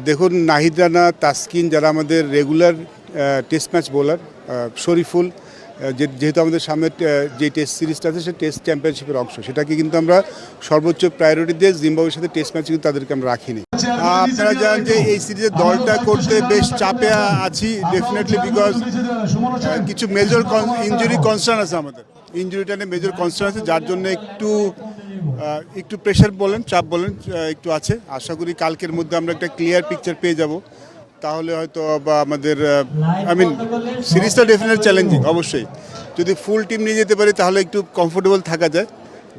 দেখুন নাহিদ রানা, তাসকিন যারা আমাদের regular test match bowler, Shoriful যেহেতু আমাদের সামনে যে টেস্ট সিরিজটা আছে সে টেস্ট চ্যাম্পিয়নশিপের অংশ, সেটাকে কিন্তু আমরা সর্বোচ্চ প্রায়োরিটি দিয়ে জিম্বাবুয়ের সাথে টেস্ট ম্যাচ কিন্তু তাদেরকে আমরা রাখিনি। আপনারা জানেন যে এই সিরিজের দলটা করতে বেশ চাপে আছি ডেফিনেটলি, বিকজ কিছু মেজর ইঞ্জুরি কনসার্ন আছে, আমাদের ইঞ্জুরিটা নিয়ে মেজর কনসার্ন আছে, যার জন্য একটু প্রেশার বলেন, চাপ বলেন, একটু আছে। আশা করি কালকের মধ্যে আমরা একটা ক্লিয়ার পিকচার পেয়ে যাব, তাহলে হয়তো বা আমাদের সিরিজটা ডেফিনেটলি চ্যালেঞ্জিং। অবশ্যই যদি ফুল টিম নিয়ে যেতে পারি তাহলে একটু কমফোর্টেবল থাকা যায়,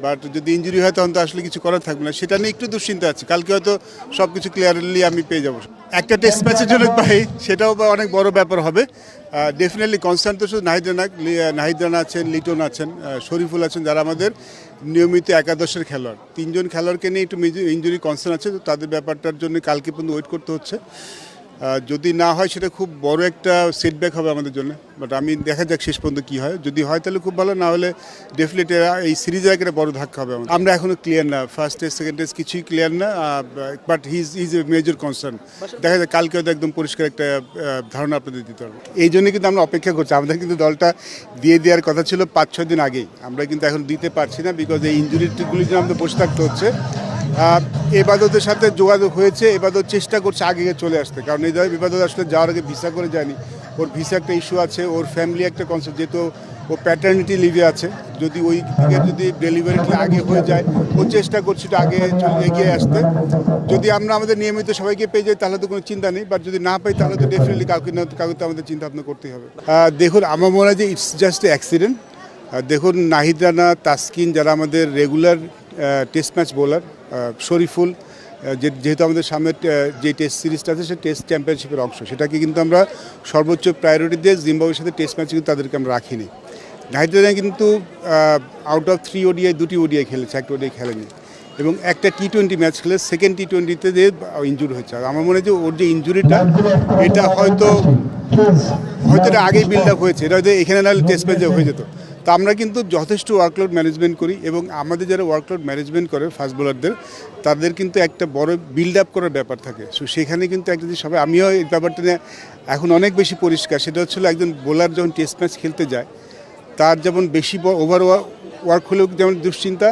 বাট যদি ইঞ্জুরি হয় তখন তো আসলে কিছু করার থাকবে না, সেটা নিয়ে একটু দুশ্চিন্তা আছে। কালকে হয়তো সব কিছু ক্লিয়ারলি আমি পেয়ে যাবো। একটা টেস্ট ম্যাচের জন্য পাই, সেটাও বা অনেক বড় ব্যাপার হবে। ডেফিনেটলি কনসার্ন তো শুধু নাহিদ রানা আছেন, লিটন আছেন, শরীফুল আছেন, যারা আমাদের নিয়মিত একাদশের খেলোয়াড়। তিনজন খেলোয়াড়কে নিয়ে একটু ইঞ্জুরি কনসার্ন আছে, তো তাদের ব্যাপারটার জন্য কালকে পর্যন্ত ওয়েট করতে হচ্ছে। যদি না হয় সেটা খুব বড় একটা সেটব্যাক হবে আমাদের জন্য, বাট আমি দেখা যাক শেষ পর্যন্ত কী হয়। যদি হয় তাহলে খুব ভালো, না হলে ডেফিনেটলি এই সিরিজে একটা বড় ধাক্কা হবে। আমরা এখনও ক্লিয়ার না, ফার্স্ট টেস্ট সেকেন্ড টেস্ট কিছুই ক্লিয়ার না, but his a major concern. দেখা যায় কালকে হয়তো একদম পরিষ্কার একটা ধারণা আপনাদের দিতে হবে। এই জন্য কিন্তু আমরা অপেক্ষা করছি, আমাদের কিন্তু দলটা দিয়ে দেওয়ার কথা ছিল 5-6 দিন আগেই, আমরা কিন্তু এখন দিতে পারছি না, বিকজ এই ইঞ্জুরিগুলির জন্য আমাদের বসে থাকতে হচ্ছে। এবাদতের সাথে যোগাযোগ হয়েছে, এবাদত চেষ্টা করছে আগে চলে আসতে, কারণ এই এবাদত আসলে যাওয়ার আগে ভিসা করে যায়নি, ওর ভিসা একটা ইস্যু আছে, ওর ফ্যামিলি একটা কনসেপ্ট, যেহেতু ও প্যাটার্নিটি লিভে আছে, যদি ওই দিকে যদি ডেলিভারিটা আগে হয়ে যায়, ও চেষ্টা করছি আগে এগিয়ে আসতে। যদি আমরা আমাদের নিয়মিত সবাইকে পেয়ে যাই তাহলে তো কোনো চিন্তা নেই, বাট যদি না পাই তাহলে তো ডেফিনেটলি কাউকে তো আমাদের চিন্তা ভাবনা করতেই হবে। দেখুন, আমার মনে হয় যে ইটস জাস্ট এ অ্যাক্সিডেন্ট। দেখুন নাহিদ রানা, তাসকিন যারা আমাদের regular test match bowler, Shoriful যেহেতু আমাদের সামনে যে টেস্ট সিরিজটা আছে সে টেস্ট চ্যাম্পিয়নশিপের অংশ, সেটাকে কিন্তু আমরা সর্বোচ্চ প্রায়োরিটি দিয়ে জিম্বাবুয়ের সাথে টেস্ট ম্যাচ কিন্তু তাদেরকে আমরা রাখিনি। নাহিদ রানা কিন্তু আউট অফ 3 ODI 2টি ODI খেলেছে, একটা ODI খেলেনি, এবং একটা T20 ম্যাচ খেলে সেকেন্ড T20-তে যে ইনজুর হয়েছে। আর আমার মনে হয় যে ওর যে ইনজুরিটা, এটা হয়তো এটা আগেই বিল্ড আপ হয়েছে, এটা হয়তো এখানে নাহলে টেস্ট ম্যাচে হয়ে যেত। তো আমরা কিন্তু যথেষ্ট ওয়ার্কলোড ম্যানেজমেন্ট করি, এবং আমাদের যারা ওয়ার্কলোড ম্যানেজমেন্ট করে ফাস্ট বোলারদের, তাদের কিন্তু একটা বড় বিল্ড আপ করার ব্যাপার থাকে। সো সেখানে কিন্তু একটা যে সবাই, আমিও এই ব্যাপারটা নিয়ে এখন অনেক বেশি পরিষ্কার, সেটা হচ্ছিল একজন বোলার যখন টেস্ট ম্যাচ খেলতে যায়, তার যেমন বেশি ওভার ওয়ার্ক হলেও যেমন দুশ্চিন্তা,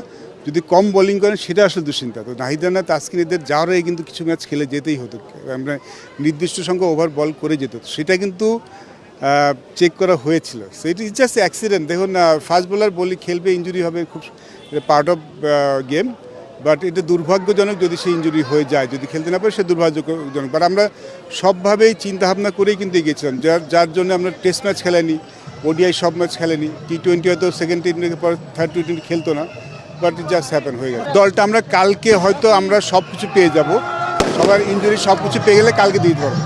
যদি কম বোলিং করেন সেটা আসলে দুশ্চিন্তা। তো নাহিদ রানা, তাসকিন এদের যাওয়ার আগে কিন্তু কিছু ম্যাচ খেলে যেতেই হতো, আমরা নির্দিষ্ট সংখ্যক ওভার বল করে যেত, সেটা কিন্তু চেক করা হয়েছিল। So it is just accident. দেখুন, ফাস্ট বোলার বলি খেলবে, ইঞ্জুরি হবে, খুব পার্ট অফ গেম, বাট এটা দুর্ভাগ্যজনক যদি সে ইঞ্জুরি হয়ে যায়, যদি খেলতে না পারে সে দুর্ভাগ্যজনক। বাট আমরা সবভাবেই চিন্তাভাবনা করেই কিন্তু এগিয়েছিলাম, যার জন্য আমরা টেস্ট ম্যাচ খেলাইনি, ODI সব ম্যাচ খেলেনি, T20 হয়তো সেকেন্ড T20 পর থার্ড T20 খেলতো না, বাট ইট জাস্ট হ্যাপেন হয়ে গেছে। দলটা আমরা কালকে হয়তো আমরা সব কিছু পেয়ে যাব, সবার ইঞ্জুরি সব কিছু পেয়ে গেলে কালকে দিয়ে দিতে পারবো।